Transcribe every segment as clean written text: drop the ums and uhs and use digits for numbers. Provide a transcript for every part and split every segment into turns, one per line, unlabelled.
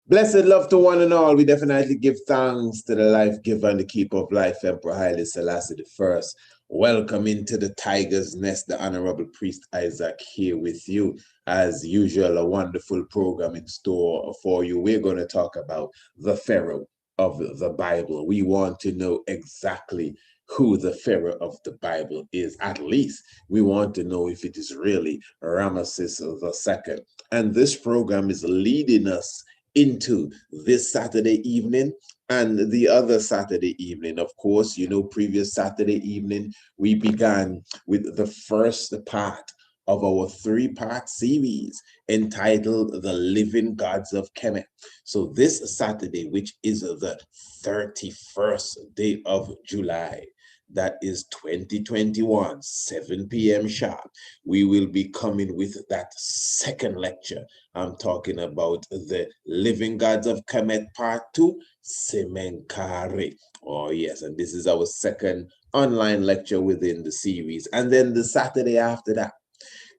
Blessed love to one and all. We definitely give thanks to the life giver and the keeper of life, Emperor Haile Selassie I. Welcome into the Tiger's Nest, the Honorable Priest Isaac here with you. As usual, a wonderful program in store for you. We're going to talk about the Pharaoh of the Bible. We want to know exactly who the Pharaoh of the Bible is. At least we want to know if it is really Ramesses II. And this program is leading us into this Saturday evening and the other Saturday evening. Of course, you know, previous Saturday evening, we began with the first part of our three-part series entitled The Living Gods of Kemet. So this Saturday, which is the 31st day of July, that is 2021, 7 p.m. sharp, we will be coming with that second lecture. I'm talking about the Living Gods of Kemet Part 2, Semenkare. Oh, yes, and this is our second online lecture within the series. And then the Saturday after that,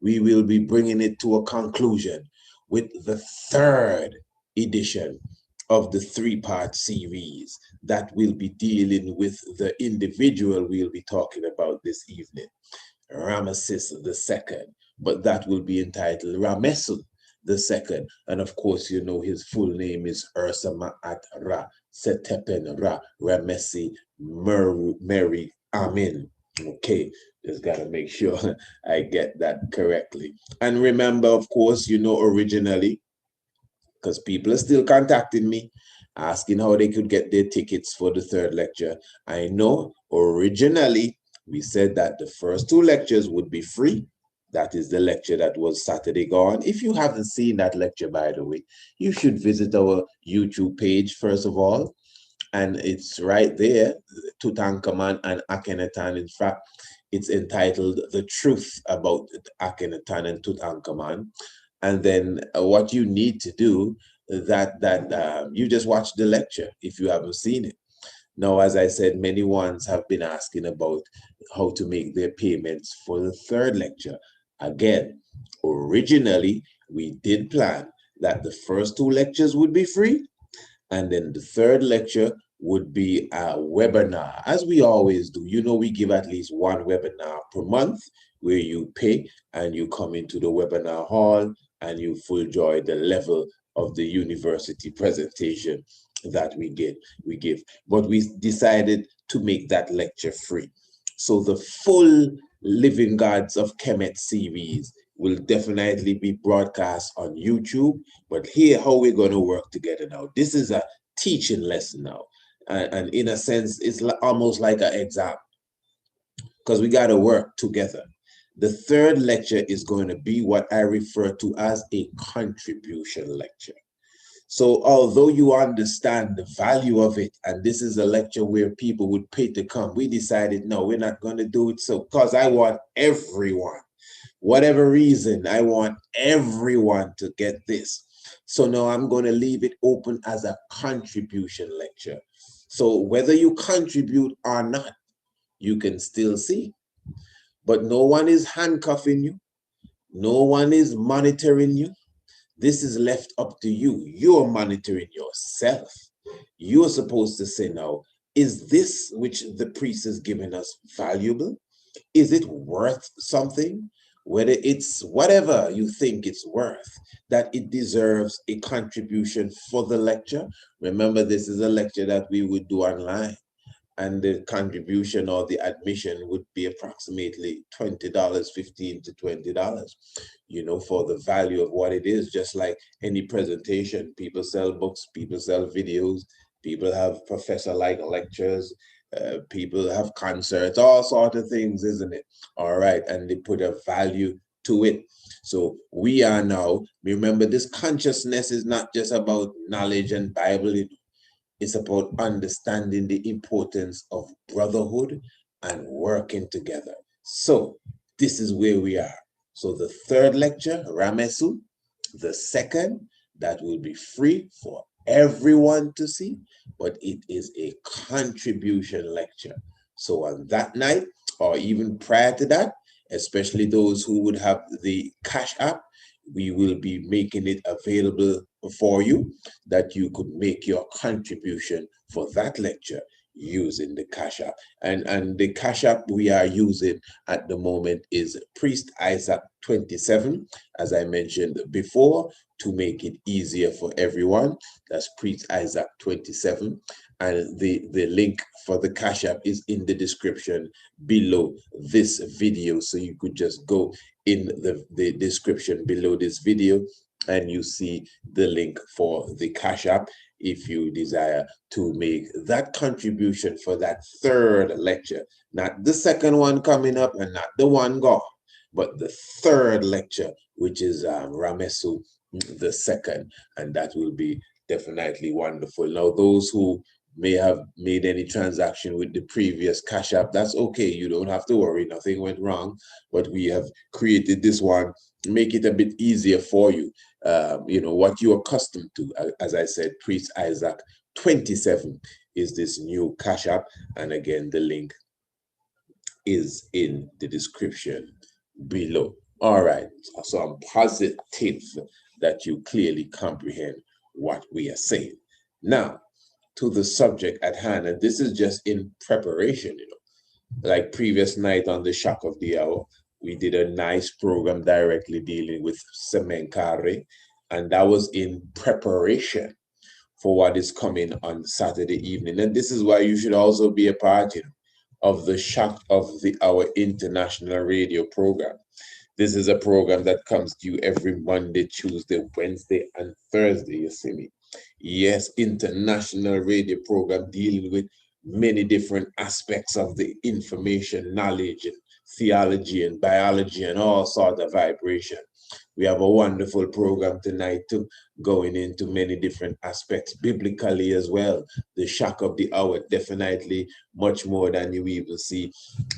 we will be bringing it to a conclusion with the third edition of the three-part series that will be dealing with the individual we'll be talking about this evening, Ramesses II, but that will be entitled Ramessu II. And of course, you know his full name is Ursama at Ra Setepen Ra Ramessi Mary Amin. Okay, just got to make sure I get that correctly. And remember, of course, you know, originally, because people are still contacting me, asking how they could get their tickets for the third lecture. I know originally we said that the first two lectures would be free. That is the lecture that was Saturday gone. If you haven't seen that lecture, by the way, you should visit our YouTube page, first of all. And it's right there, Tutankhamun and Akhenaten. In fact, it's entitled The Truth About Akhenaten and Tutankhamun. And then what you need to do that you just watch the lecture if you haven't seen it. Now, as I said, many ones have been asking about how to make their payments for the third lecture. Again, originally, we did plan that the first two lectures would be free, and then the third lecture would be a webinar, as we always do. You know, we give at least one webinar per month where you pay and you come into the webinar hall and you full enjoy the level of the university presentation that we give. But we decided to make that lecture free. So the full Living Gods of Kemet series will definitely be broadcast on YouTube. But here, how we're going to work together now. This is a teaching lesson now. And in a sense, it's almost like an exam because we got to work together. The third lecture is going to be what I refer to as a contribution lecture. So although you understand the value of it, and this is a lecture where people would pay to come, we decided, no, we're not going to do it. So, because I want everyone, whatever reason, I want everyone to get this. So now I'm going to leave it open as a contribution lecture. So whether you contribute or not, you can still see. But no one is handcuffing you. No one is monitoring you. This is left up to you. You're monitoring yourself. You're supposed to say now, is this which the priest is giving us valuable? Is it worth something? Whether it's whatever you think it's worth, that it deserves a contribution for the lecture. Remember, this is a lecture that we would do online, and the contribution or the admission would be approximately $20, $15 to $20, you know, for the value of what it is. Just like any presentation, people sell books, people sell videos, people have professor-like lectures, people have concerts, all sorts of things, isn't it? All right, and they put a value to it. So we are now, remember, this consciousness is not just about knowledge and Bible. It's about understanding the importance of brotherhood and working together. So this is where we are. So the third lecture, Ramessu, the second, that will be free for everyone to see, but it is a contribution lecture. So on that night, or even prior to that, especially those who would have the Cash App, we will be making it available for you that you could make your contribution for that lecture using the CashApp. And the CashApp we are using at the moment is Priest Isaac 27, as I mentioned before, to make it easier for everyone. That's Priest Isaac 27. And the link for the CashApp is in the description below this video. So you could just go in the description below this video and you see the link for the CashApp if you desire to make that contribution for that third lecture, not the second one coming up and not the one gone, but the third lecture, which is Ramessu II, and that will be definitely wonderful. Now, those who may have made any transaction with the previous CashApp, that's okay. You don't have to worry. Nothing went wrong, but we have created this one, make it a bit easier for you. You know, what you're accustomed to. As I said, Priest Isaac 27 is this new CashApp. And again, the link is in the description below. All right, so I'm positive that you clearly comprehend what we are saying. Now, to the subject at hand, and this is just in preparation, you know, like previous night on the Shock of the Hour, we did a nice program directly dealing with Semenkare, and that was in preparation for what is coming on Saturday evening. And this is why you should also be a part, you know, of the Shock of the Hour international radio program. This is a program that comes to you every Monday, Tuesday, Wednesday, and Thursday, you see me. Yes, international radio program dealing with many different aspects of the information, knowledge, and theology, and biology, and all sorts of vibration. We have a wonderful program tonight too, going into many different aspects, biblically as well. The Shock of the Hour, definitely much more than you even see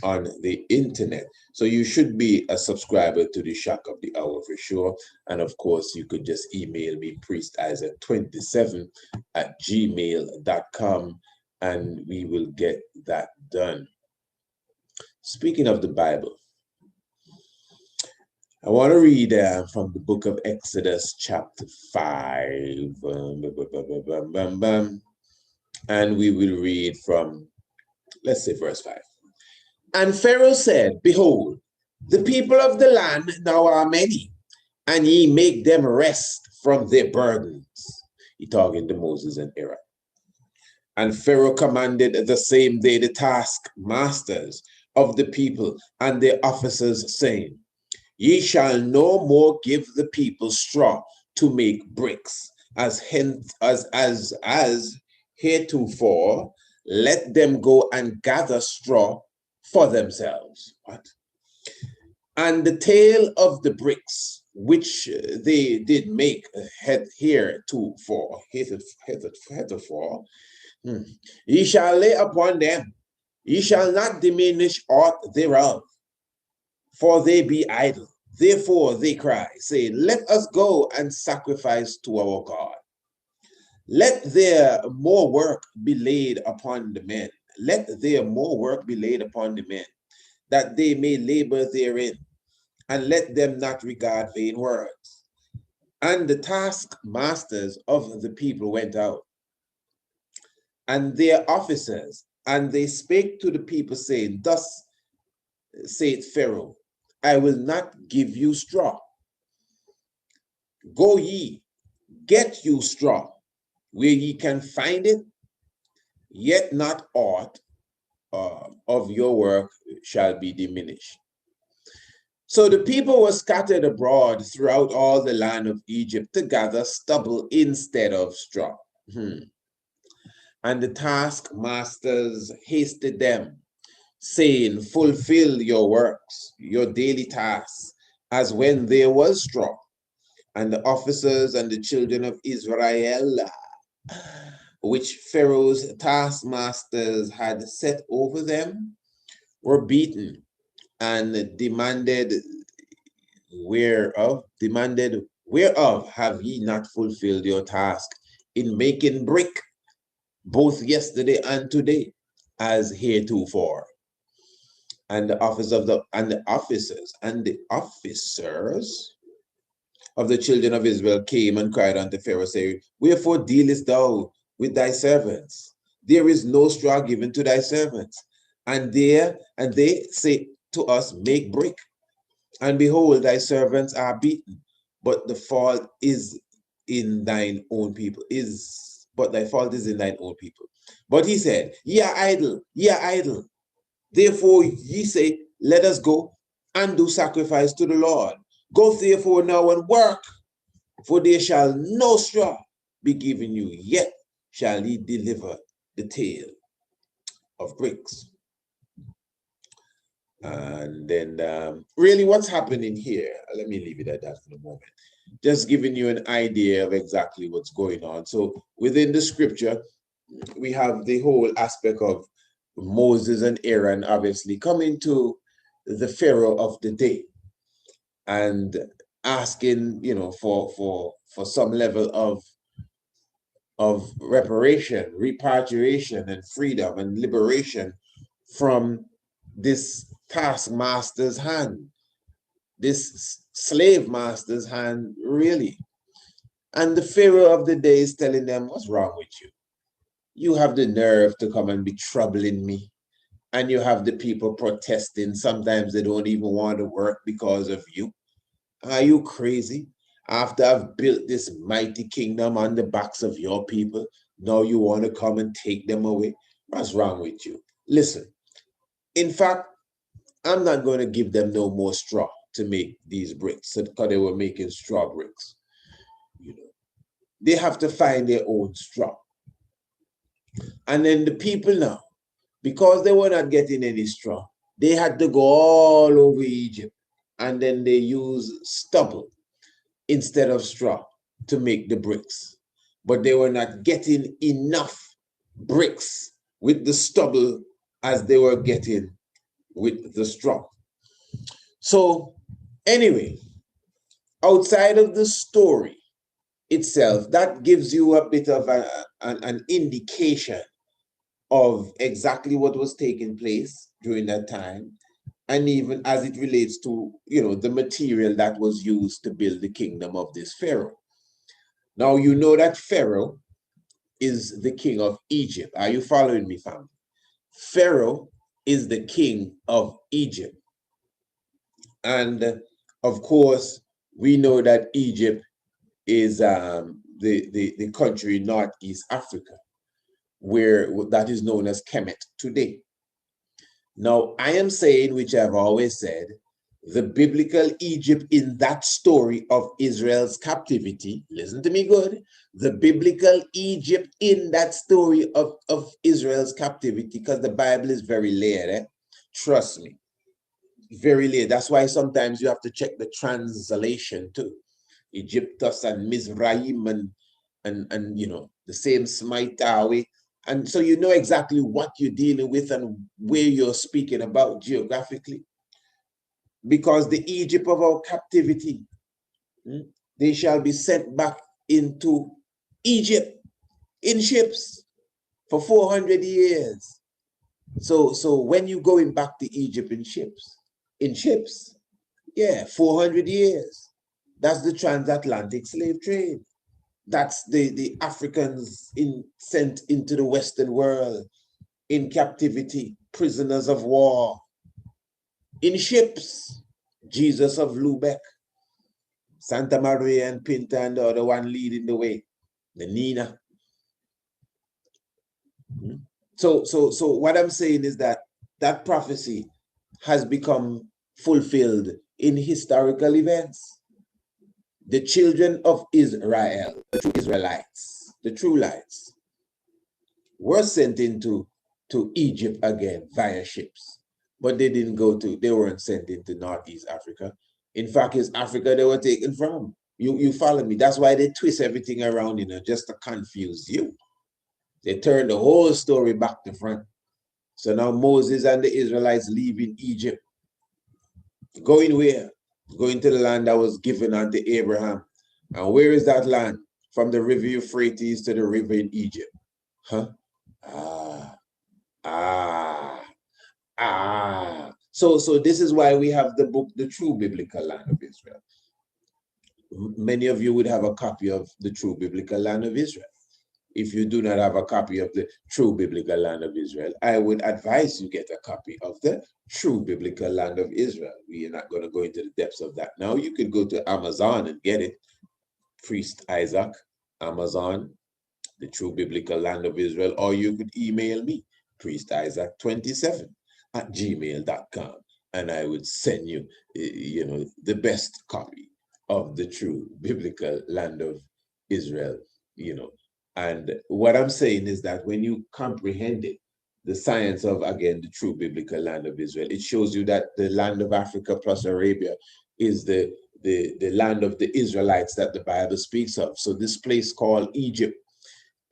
on the internet. So you should be a subscriber to the Shock of the Hour for sure. And of course, you could just email me, priestisaac27@gmail.com, and we will get that done. Speaking of the Bible, I want to read from the book of Exodus, chapter 5. And we will read from, let's say, verse 5. And Pharaoh said, behold, the people of the land now are many, and ye make them rest from their burdens. He talking to Moses and Aaron. And Pharaoh commanded the same day the taskmasters of the people and their officers, saying, ye shall no more give the people straw to make bricks, as heretofore. Let them go and gather straw for themselves. What? And the tale of the bricks which they did make heretofore, ye shall lay upon them. Ye shall not diminish aught thereof, for they be idle. Therefore they cry, saying, let us go and sacrifice to our God. Let their more work be laid upon the men. Let their more work be laid upon the men, that they may labor therein, and let them not regard vain words. And the taskmasters of the people went out, and their officers, and they spake to the people, saying, thus saith Pharaoh, I will not give you straw. Go ye, get you straw, where ye can find it, yet not aught of your work shall be diminished. So the people were scattered abroad throughout all the land of Egypt to gather stubble instead of straw. And the taskmasters hasted them, saying, fulfill your works, your daily tasks, as when there was straw. And the officers and the children of Israel, which Pharaoh's taskmasters had set over them, were beaten and demanded, whereof have ye not fulfilled your task in making brick, both yesterday and today, as heretofore? And the officers of the children of Israel came and cried unto Pharaoh, saying, Wherefore dealest thou with thy servants? There is no straw given to thy servants. And they say to us, Make brick. And behold, thy servants are beaten, but the fault is in thine own people. But thy fault is in thine own people. But he said, Ye are idle, ye are idle. Therefore ye say, Let us go and do sacrifice to the Lord. Go therefore now and work, for there shall no straw be given you, yet shall ye deliver the tale of bricks. And then really what's happening here, let me leave it at that for the moment. Just giving you an idea of exactly what's going on. So within the scripture, we have the whole aspect of Moses and Aaron obviously coming to the Pharaoh of the day and asking, for some level of reparation, repatriation, and freedom and liberation from this taskmaster's hand, this slave master's hand, really. And the Pharaoh of the day is telling them, what's wrong with you? You have the nerve to come and be troubling me. And you have the people protesting. Sometimes they don't even want to work because of you. Are you crazy? After I've built this mighty kingdom on the backs of your people, now you want to come and take them away? What's wrong with you? Listen, in fact, I'm not going to give them no more straw to make these bricks because they were making straw bricks. They have to find their own straw. And then the people now, because they were not getting any straw, they had to go all over Egypt, and then they use stubble instead of straw to make the bricks. But they were not getting enough bricks with the stubble as they were getting with the straw. So anyway, outside of the story itself, that gives you a bit of an indication of exactly what was taking place during that time, and even as it relates to, the material that was used to build the kingdom of this Pharaoh. Now, you know that Pharaoh is the king of Egypt. Are you following me, family? Pharaoh is the king of Egypt. And of course, we know that Egypt is the country in Northeast Africa, where that is known as Kemet today. Now, I am saying, which I've always said, the biblical Egypt in that story of Israel's captivity, listen to me good, the biblical Egypt in that story of Israel's captivity, because the Bible is very layered, trust me, very layered. That's why sometimes you have to check the translation too. Egyptus and Mizraim and the same Smitawi. And so you know exactly what you're dealing with and where you're speaking about geographically. Because the Egypt of our captivity, they shall be sent back into Egypt in ships for 400 years. So when you going back to Egypt in ships, yeah, 400 years. That's the transatlantic slave trade. That's the Africans sent into the Western world in captivity, prisoners of war, in ships. Jesus of Lubeck, Santa Maria and Pinta, and the other one leading the way, the Nina. So what I'm saying is that prophecy has become fulfilled in historical events. The children of Israel, the true Israelites, the true lights, were sent into Egypt again via ships. But they weren't sent into Northeast Africa. In fact, it's Africa they were taken from. You follow me? That's why they twist everything around, just to confuse you. They turn the whole story back to front. So now Moses and the Israelites leaving Egypt. Going where? Going to the land that was given unto Abraham. And where is that land? From the river Euphrates to the river in Egypt. Huh? So this is why we have the book, The True Biblical Land of Israel. many of you would have a copy of the True Biblical Land of Israel. If you do not have a copy of the True Biblical Land of Israel, I would advise you get a copy of the True Biblical Land of Israel. We are not going to go into the depths of that now. You could go to Amazon and get it. Priest Isaac, Amazon, the True Biblical Land of Israel, or you could email me, priestisaac27@gmail.com, and I would send you, the best copy of the True Biblical Land of Israel, And what I'm saying is that when you comprehend it, the science of, again, the True Biblical Land of Israel, it shows you that the land of Africa plus Arabia is the land of the Israelites that the Bible speaks of. So this place called Egypt,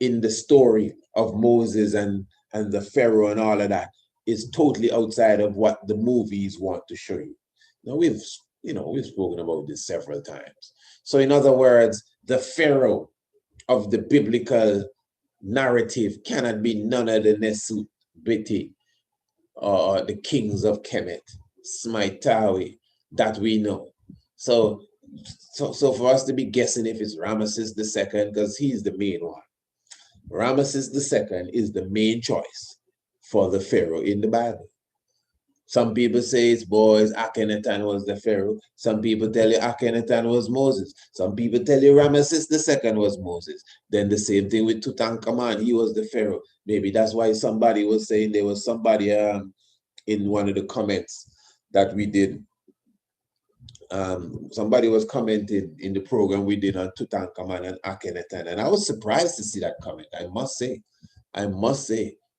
in the story of Moses and the Pharaoh and all of that, is totally outside of what the movies want to show you. Now we've spoken about this several times. So in other words, the Pharaoh of the biblical narrative cannot be none of the Nesut Beti or the kings of Kemet, Smitawi, that we know. So for us to be guessing if it's Ramesses II, because he's the main one. Ramesses II is the main choice for the Pharaoh in the Bible. Some people say it's Akhenaten was the Pharaoh. Some people tell you Akhenaten was Moses. Some people tell you Ramesses II was Moses. Then the same thing with Tutankhamun, he was the Pharaoh. Maybe that's why somebody was saying there was somebody in one of the comments that we did. Somebody was commenting in the program we did on Tutankhamun and Akhenaten, and I was surprised to see that comment. I must say,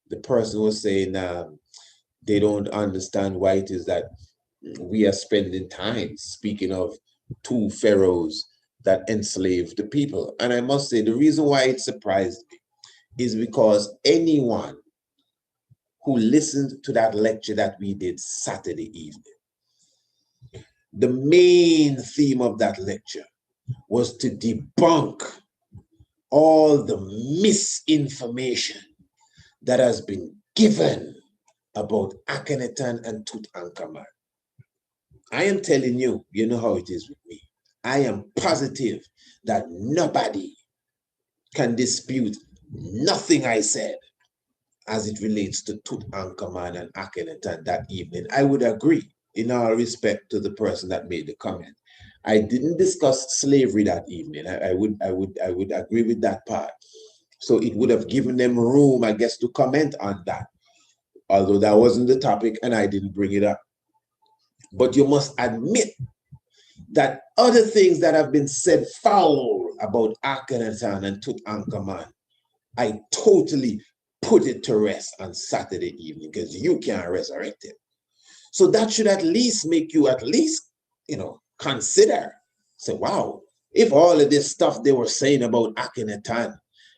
the person was saying they don't understand why it is that we are spending time speaking of two pharaohs that enslaved the people. And I must say, the reason why it surprised me is because anyone who listened to that lecture that we did Saturday evening, the main theme of that lecture was to debunk all the misinformation that has been given about Akhenaten and Tutankhamun. I am telling you, you know how it is with me. I am positive that nobody can dispute nothing I said as it relates to Tutankhamun and Akhenaten that evening. I would agree, in all respect to the person that made the comment. I didn't discuss slavery that evening. I would agree with that part. So it would have given them room, I guess, to comment on that, although that wasn't the topic and I didn't bring it up. But you must admit that other things that have been said foul about Akhenaten and Tutankhamun, I totally put it to rest on Saturday evening, because you can't resurrect it. So that should at least make you consider, say, wow, if all of this stuff they were saying about Akhenaten,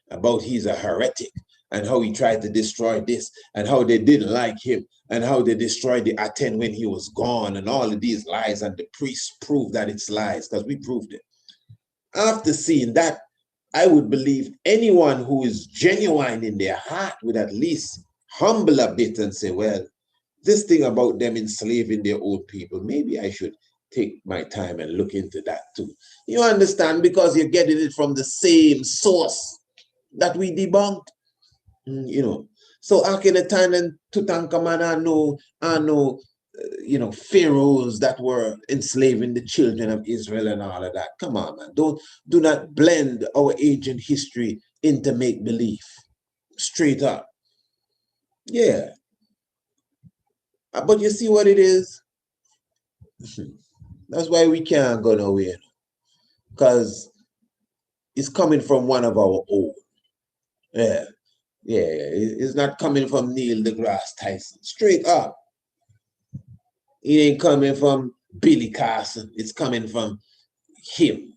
about he's a heretic, and how he tried to destroy this, and how they didn't like him, and how they destroyed the Aten when he was gone, and all of these lies, and the priests proved that it's lies, because we proved it. After seeing that, I would believe anyone who is genuine in their heart would at least humble a bit and say, well, this thing about them enslaving their own people, maybe I should take my time and look into that too. You understand? Because you're getting it from the same source that we debunked. So Akhenaten and Tutankhamun are no pharaohs that were enslaving the children of Israel and all of that. Come on, man. Do not blend our ancient history into make-believe. Straight up. Yeah. But you see what it is? That's why we can't go nowhere. Because it's coming from one of our own. Yeah. It's not coming from Neil deGrasse Tyson. Straight up. It ain't coming from Billy Carson. It's coming from him.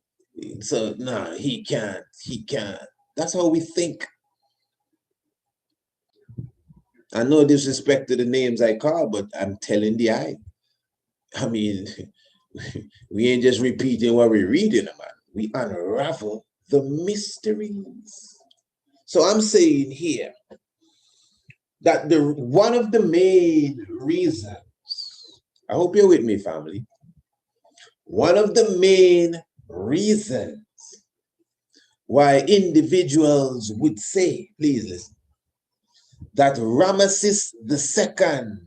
So, nah, he can't. That's how we think. I no disrespect to the names I call, but I'm telling the eye. I mean, we ain't just repeating what we're reading about. We unravel the mysteries. So I'm saying here that one of the main reasons, I hope you're with me, family. One of the main reasons why individuals would say, please listen, that Ramesses II,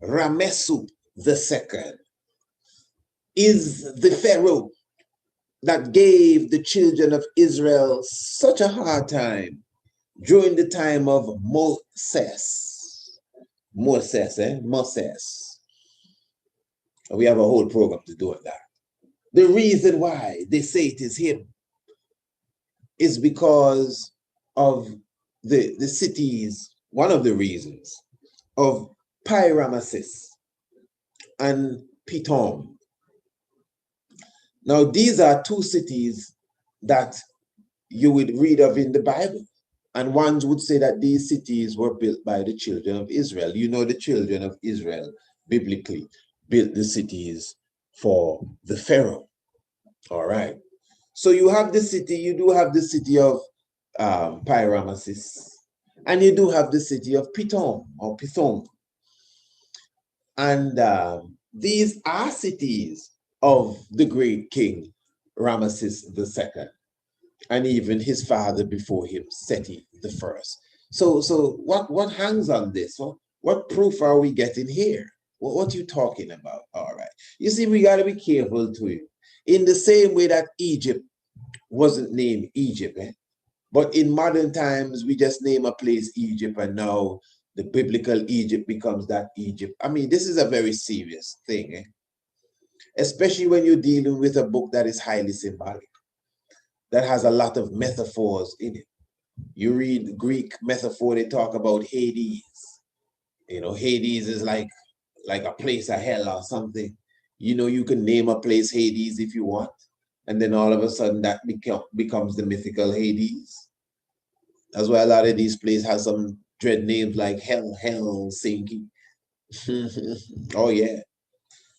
Ramessu II, is the Pharaoh that gave the children of Israel such a hard time during the time of Moses. Moses. We have a whole program to do on that. The reason why they say it is him is because of the cities, one of the reasons, of Ramesses and Pithom. Now, these are two cities that you would read of in the Bible. And ones would say that these cities were built by the children of Israel. You know, the children of Israel, biblically, built the cities for the Pharaoh. All right. So you have the city, you do have the city of Ramesses, and you do have the city of Pithom or Pithom. And these are cities of the great king Ramesses II, and even his father before him, Seti I. So what hangs on this? What proof are we getting here? What are you talking about? All right. You see, we got to be careful too. In the same way that Egypt wasn't named Egypt, but in modern times, we just name a place Egypt, and now the biblical Egypt becomes that Egypt. I mean, this is a very serious thing, especially when you're dealing with a book that is highly symbolic, that has a lot of metaphors in it. You read Greek metaphor, they talk about Hades. You know, Hades is like a place of hell or something. You know, you can name a place Hades if you want, and then all of a sudden that becomes the mythical Hades. That's why a lot of these places have some dread names like Helsinki. Oh yeah.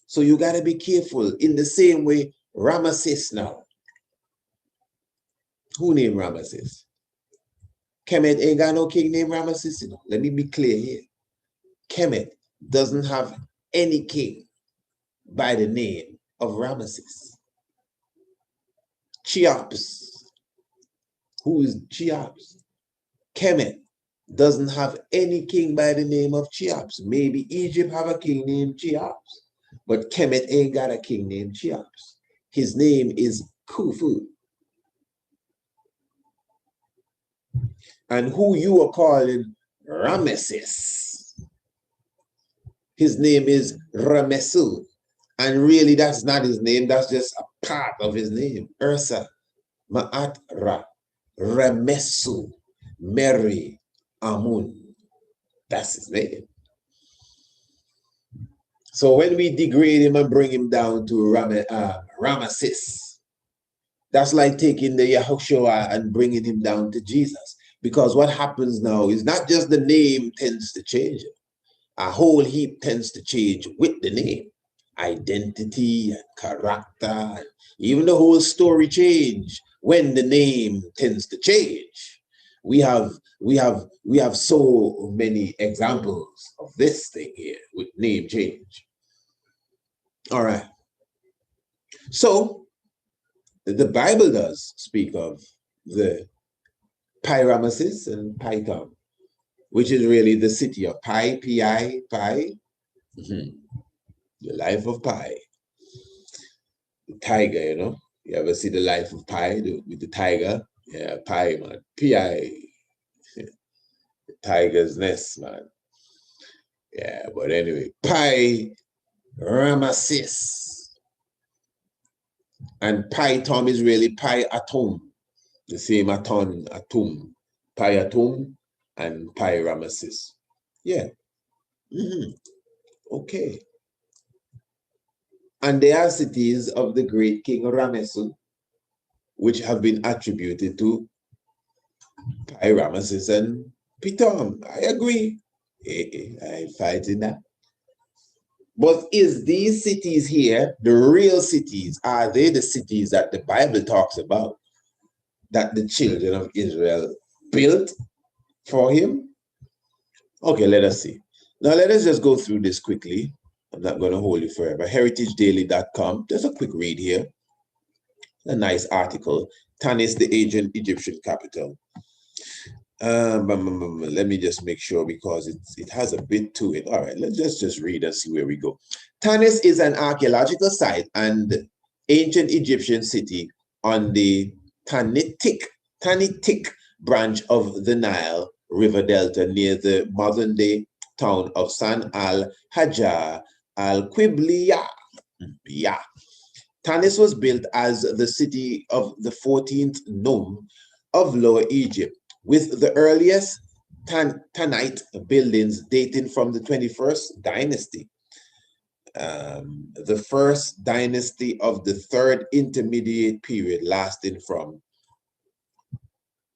So you got to be careful. In the same way, Ramesses now. Who named Ramesses? Kemet ain't got no king named Ramesses. You know? Let me be clear here. Kemet doesn't have any king by the name of Ramesses. Cheops. Who is Cheops? Kemet doesn't have any king by the name of Cheops. Maybe Egypt have a king named Cheops, but Kemet ain't got a king named Cheops. His name is Khufu. And who you are calling Ramesses, his name is Ramessu. And really, that's not his name. That's just a part of his name. Ursa, Ma'at-Ra, Ramessu, Mary, Amun. That's his name. So when we degrade him and bring him down to Ramesses, that's like taking the Yahushua and bringing him down to Jesus. Because what happens now is not just the name tends to change. A whole heap tends to change with the name. Identity and character, even the whole story change when the name tends to change. We have so many examples of this thing here with name change. All right. So the Bible does speak of the Ramesses and Pithom, which is really the city of Pi, Pi, Pi. The life of Pi. The tiger, you know. You ever see the life of Pi with the tiger? Yeah, Pi, man. Pi. The tiger's nest, man. Yeah, but anyway, Pi Ramesses. And Pithom is really Pi Atum. The same atom. Pi Atum and Pi Ramesses. Yeah. Okay. And they are cities of the great king Ramessu, which have been attributed to Pi Ramesses and Pithom. I agree. I fight in that. But is these cities here the real cities? Are they the cities that the Bible talks about, that the children of Israel built for him? Okay, let us see. Now let us just go through this quickly. I'm not going to hold you forever. HeritageDaily.com. There's a quick read here. A nice article. Tanis, the ancient Egyptian capital. Let me just make sure because it has a bit to it. All right, let's just read and see where we go. Tanis is an archaeological site and ancient Egyptian city on the Tanitic branch of the Nile River Delta near the modern-day town of San al-Hajar al-Qibliya. Yeah. Tanis was built as the city of the 14th nome of Lower Egypt, with the earliest Tanite buildings dating from the 21st dynasty. The first dynasty of the third intermediate period lasting from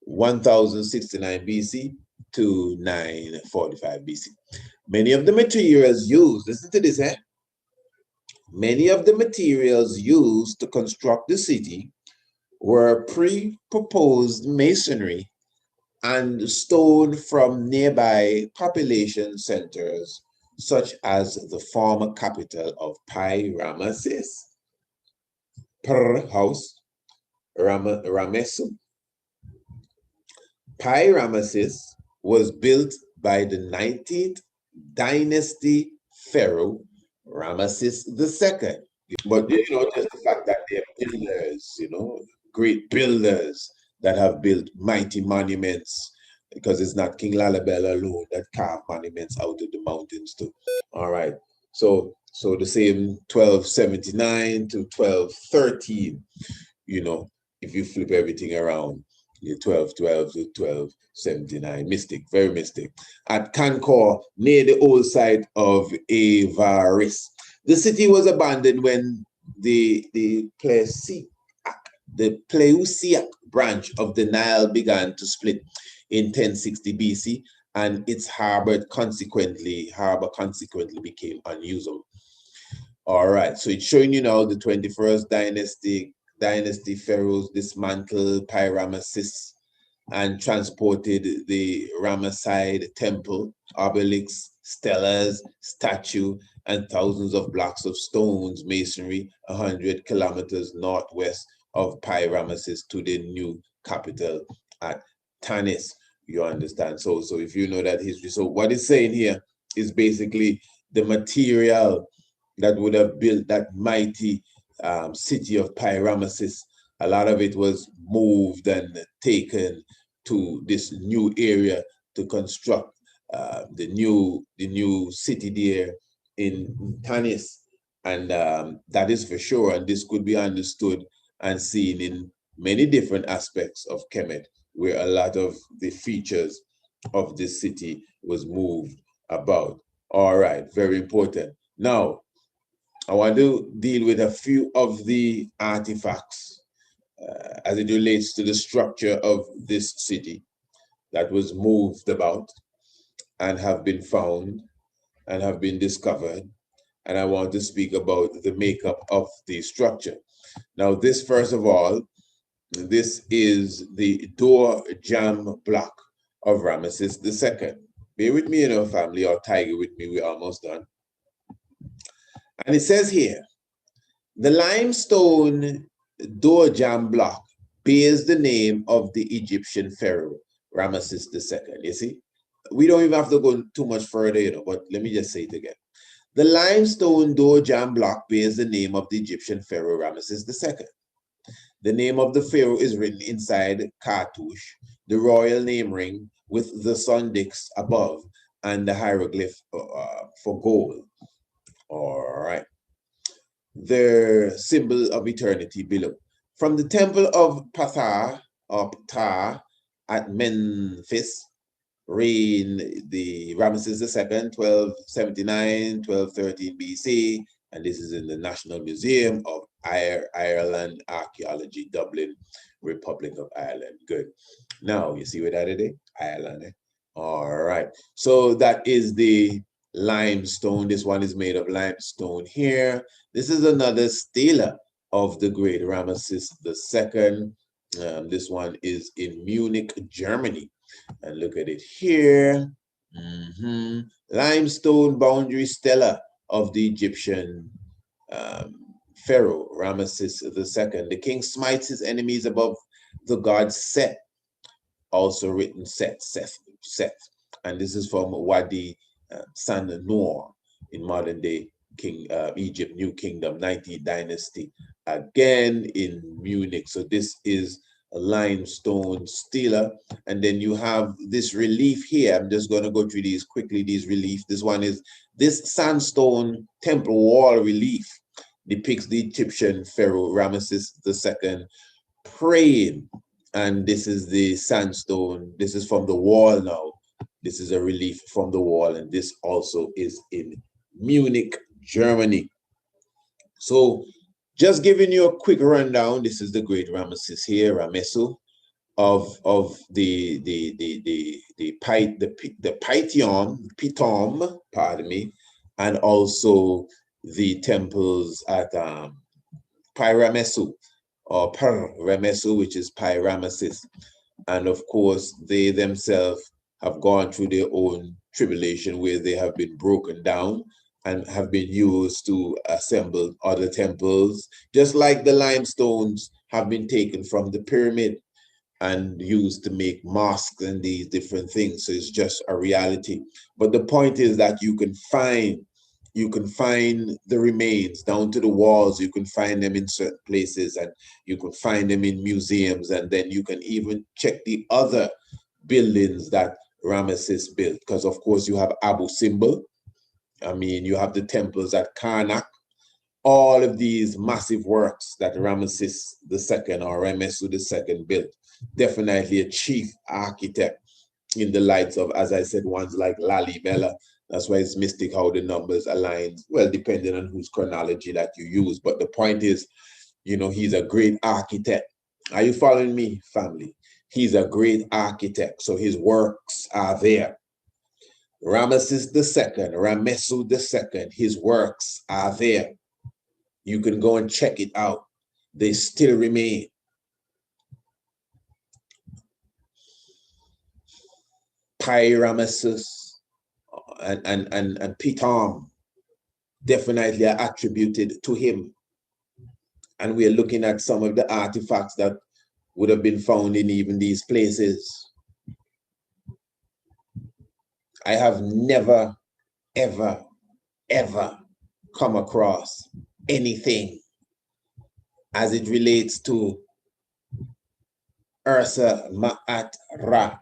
1069 BC to 945 BC. Many of the materials used, listen to this, Many of the materials used to construct the city were pre-proposed masonry and stone from nearby population centers, such as the former capital of Ramesses, house, Ramessu. Ramesses was built by the 19th dynasty Pharaoh Ramesses II. But just the fact that they're builders, great builders that have built mighty monuments, because it's not King Lalibela alone that carved monuments out of the mountains too. All right. So the same 1279 to 1213, if you flip everything around, 1212 to 1279. Mystic, very mystic. At Cancor, near the old site of Avaris. The city was abandoned when the Pleusiac branch of the Nile began to split in 1060 BC, and its harbor consequently became unusable. All right, so it's showing you now the 21st dynasty pharaohs dismantled Ramesses and transported the Ramesside temple, obelisk, stelas, statue, and thousands of blocks of stones, masonry, 100 kilometers northwest of Ramesses to the new capital at Tanis. You understand? So if you know that history, so what it's saying here is basically the material that would have built that mighty city of Ramesses. A lot of it was moved and taken to this new area to construct the new city there in Tanis, and that is for sure. And this could be understood and seen in many different aspects of Kemet, where a lot of the features of this city was moved about. All right, very important. Now, I want to deal with a few of the artifacts as it relates to the structure of this city that was moved about and have been found and have been discovered. And I want to speak about the makeup of the structure. Now, this, first of all, this is the door jamb block of Ramesses II. Bear with me, family, or tiger with me, we're almost done. And it says here, the limestone door jamb block bears the name of the Egyptian pharaoh, Ramesses II. You see? We don't even have to go too much further, but let me just say it again. The limestone door jamb block bears the name of the Egyptian pharaoh, Ramesses II. The name of the pharaoh is written inside cartouche, the royal name ring with the sun disk above and the hieroglyph for gold. All right. The symbol of eternity below. From the temple of Ptah at Memphis, reigned the Ramesses II, 1279, 1213 BC, and this is in the National Museum of Ireland Archaeology, Dublin, Republic of Ireland. Good. Now, you see where that is? Ireland. All right. So that is the limestone. This one is made of limestone here. This is another stela of the great Ramesses II. This one is in Munich, Germany. And look at it here. Limestone boundary stela of the Egyptian Pharaoh, Ramesses II. The king smites his enemies above the god Set, also written Seth. And this is from Wadi San Noor in modern day Egypt, New Kingdom, 19th dynasty, again in Munich. So this is a limestone stela. And then you have this relief here. I'm just going to go through these quickly, these relief. This one is this sandstone temple wall relief depicts the Egyptian pharaoh Ramesses II praying. And this is the sandstone. This is from the wall now. This is a relief from the wall. And this also is in Munich, Germany. So just giving you a quick rundown. This is the great Ramesses here, Ramessu, of the Pitom, pardon me, and also the temples at Ramessu, or Ramessu, which is Ramesses. And of course, they themselves have gone through their own tribulation where they have been broken down and have been used to assemble other temples, just like the limestones have been taken from the pyramid and used to make mosques and these different things. So it's just a reality. But the point is that you can find the remains down to the walls. You can find them in certain places, and you can find them in museums, and then you can even check the other buildings that Ramesses built, because of course you have Abu Simbel. I mean, you have the temples at Karnak, all of these massive works that Ramesses II or Ramessu II built. Definitely a chief architect in the lights of, as I said, ones like Lalibela. That's why it's mystic how the numbers align, well, depending on whose chronology that you use. But the point is, you know, he's a great architect. Are you following me, family? He's a great architect, so his works are there. Ramesses II, Ramessu II, his works are there. You can go and check it out. They still remain. Ramesses and Pitom definitely are attributed to him. And we are looking at some of the artifacts that would have been found in even these places. I have never, ever, ever come across anything as it relates to Ursa Ma'at Ra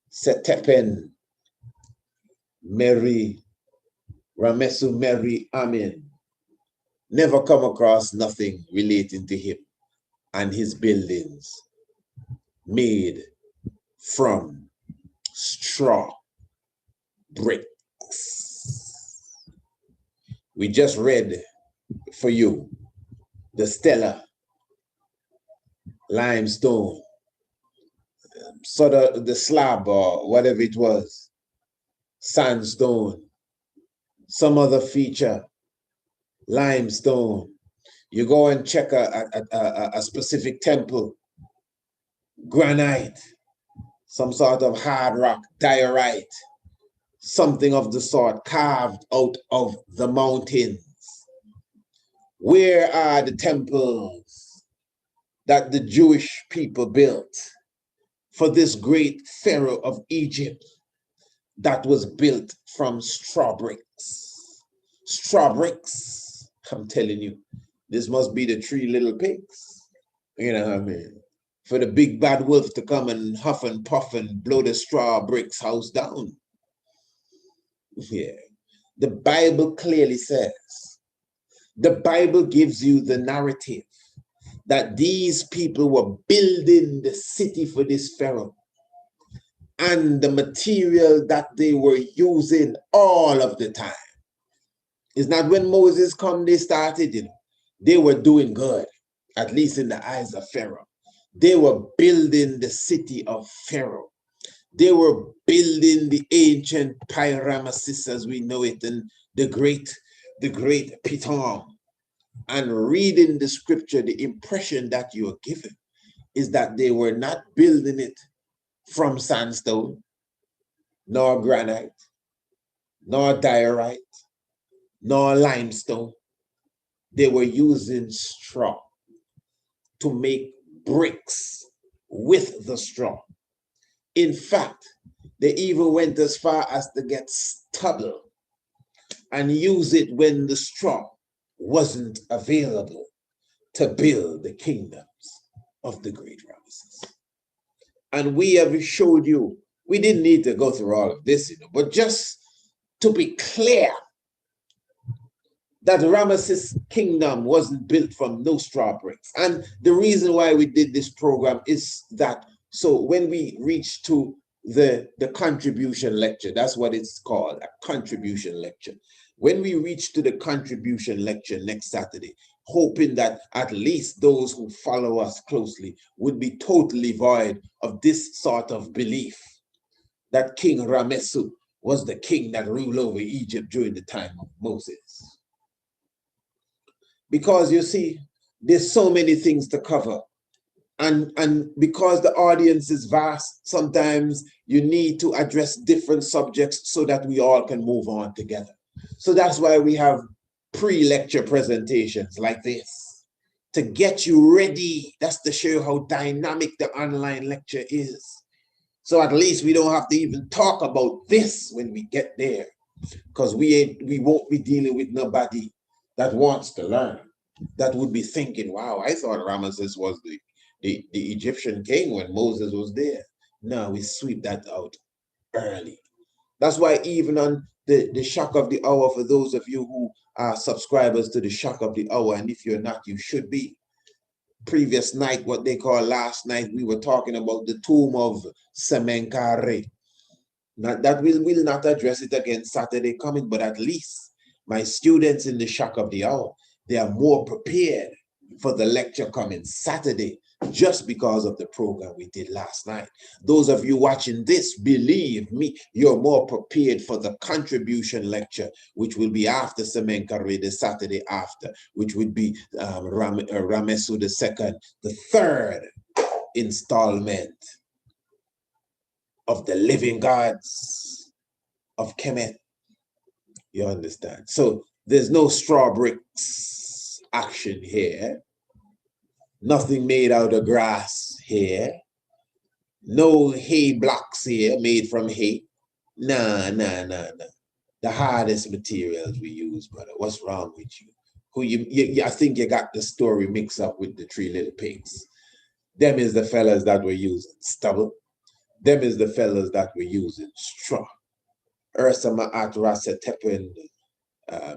Setepen Mary Ramessu Mary Amen. Never come across nothing relating to him and his buildings made from straw bricks. We just read for you the stellar limestone, sort of the slab or whatever it was, sandstone, some other feature, limestone. You go and check a specific temple, granite, some sort of hard rock, diorite, something of the sort carved out of the mountains. Where are the temples that the Jewish people built for this great Pharaoh of Egypt that was built from straw bricks? Straw bricks, I'm telling you, this must be the 3 little pigs. You know what I mean? For the big bad wolf to come and huff and puff and blow the straw bricks house down. Yeah. The Bible clearly says, the Bible gives you the narrative that these people were building the city for this Pharaoh. And the material that they were using all of the time. It's not when Moses come, they started, you know. They were doing good, at least in the eyes of Pharaoh. They were building the city of Pharaoh. They were building the ancient Ramesses as we know it, and the great Pitom. And reading the scripture, the impression that you are given is that they were not building it from sandstone, nor granite, nor diorite, nor limestone. they were using straw to make bricks with the straw. In fact, they even went as far as to get stubble and use it when the straw wasn't available to build the kingdoms of the great Ramesses. And we have showed you, we didn't need to go through all of this, but just to be clear that Ramesses' kingdom wasn't built from no straw bricks. And the reason why we did this program is that, so when we reach to the contribution lecture, that's what it's called, a contribution lecture. When we reach to the contribution lecture next Saturday, hoping that at least those who follow us closely would be totally void of this sort of belief that King Ramessu was the king that ruled over Egypt during the time of Moses. Because you see, there's so many things to cover. And because the audience is vast, sometimes you need to address different subjects so that we all can move on together. So that's why we have pre-lecture presentations like this, to get you ready. That's to show how dynamic the online lecture is. So at least we don't have to even talk about this when we get there, because we won't be dealing with nobody that wants to learn, that would be thinking, wow, I thought Ramesses was the Egyptian king when Moses was there. No, we sweep that out early. That's why even on the shock of the hour, for those of you who are subscribers to the shock of the hour, and if you're not, you should be. Previous night, what they call last night, we were talking about the tomb of Semenkare. Not that we'll not address it again Saturday coming, but at least my students in the shock of the hour, they are more prepared for the lecture coming Saturday, just because of the program we did last night. Those of you watching this, believe me, you're more prepared for the contribution lecture, which will be after Semenkare, the Saturday after, which would be Ramessu II, the third installment of the living gods of Kemet. You understand? So there's no straw bricks action here. Nothing made out of grass here. No hay blocks here made from hay. Nah. The hardest materials we use, brother. What's wrong with you? I think you got the story mixed up with the Three Little Pigs. Them is the fellas that were using stubble. Them is the fellas that were using straw. Ursa Ma'at Rasa Tepen,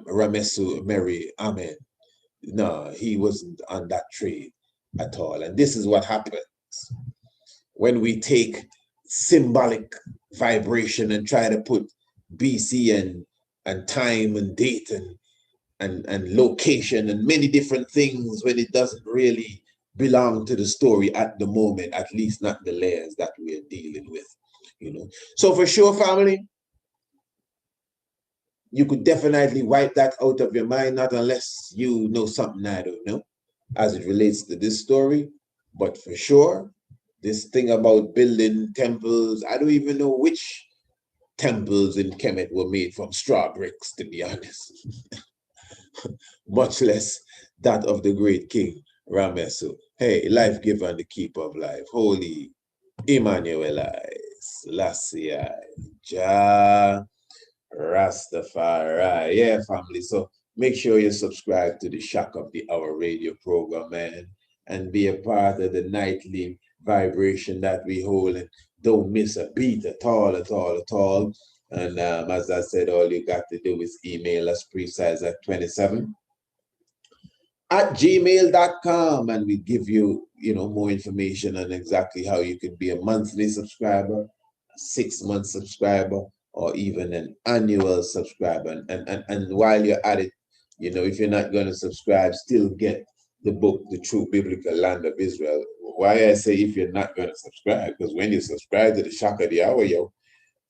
Ramessu Mary Amen. No, he wasn't on that trade at all. And this is what happens when we take symbolic vibration and try to put BC and time and date and location and many different things when it doesn't really belong to the story at the moment, at least not the layers that we're dealing with, So for sure, family, you could definitely wipe that out of your mind, not unless you know something I don't know as it relates to this story. But for sure, this thing about building temples, I don't even know which temples in Kemet were made from straw bricks, to be honest. Much less that of the great king Ramessu. Hey, life giver and the keeper of life. Holy Emmanuel Selassie, Jah Rastafari. Yeah, family. So make sure you subscribe to the Shock of the Hour radio program, man, and be a part of the nightly vibration that we hold, and don't miss a beat at all. And as I said, all you got to do is email us precise@27@gmail.com, and we give you, more information on exactly how you can be a monthly subscriber, a 6-month subscriber, or even an annual subscriber. And while you're at it, if you're not going to subscribe, still get the book, The True Biblical Land of Israel. Why I say if you're not going to subscribe, because when you subscribe to the Shock of the Hour,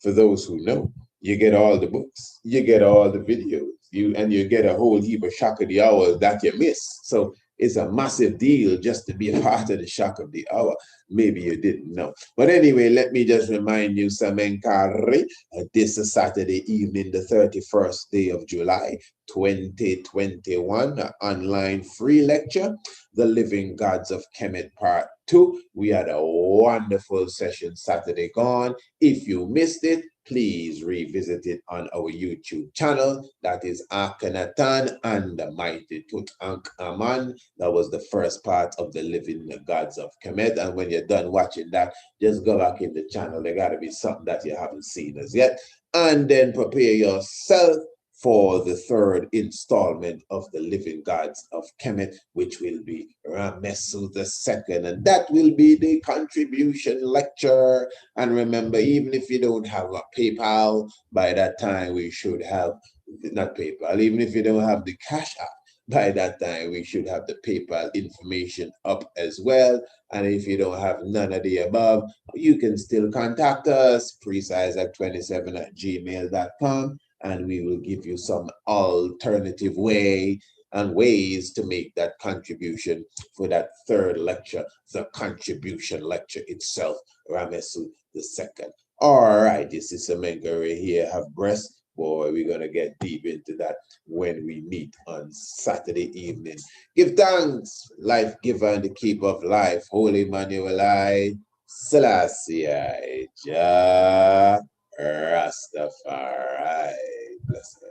for those who know, you get all the books, you get all the videos, you get a whole heap of Shock of the Hours that you miss. So It's a massive deal just to be a part of the shock of the hour. Maybe you didn't know. But anyway, let me just remind you, Samenkari, this is Saturday evening, the 31st day of July, 2021, online free lecture, The Living Gods of Kemet Part 2. We had a wonderful session Saturday gone. If you missed it, please revisit it on our YouTube channel. That is Akhenaten and the Mighty Tutankhamun. That was the first part of the Living Gods of Kemet. And when you're done watching that, just go back in the channel. There got to be something that you haven't seen as yet. And then prepare yourself for the third installment of the Living Gods of Kemet, which will be Ramessu II. And that will be the contribution lecture. And remember, even if you don't have a PayPal, by that time we should have, not PayPal, even if you don't have the CashApp, by that time we should have the PayPal information up as well. And if you don't have none of the above, you can still contact us, priestisaac27@gmail.com, and we will give you some alternative way and ways to make that contribution for that third lecture, the contribution lecture itself, Ramessu II. All right, this is Semengere here, have breast. Boy, we're going to get deep into that when we meet on Saturday evening. Give thanks, life giver and the keeper of life, Holy Emmanuel I, Selassie I, Jah Rastafari. Blessed.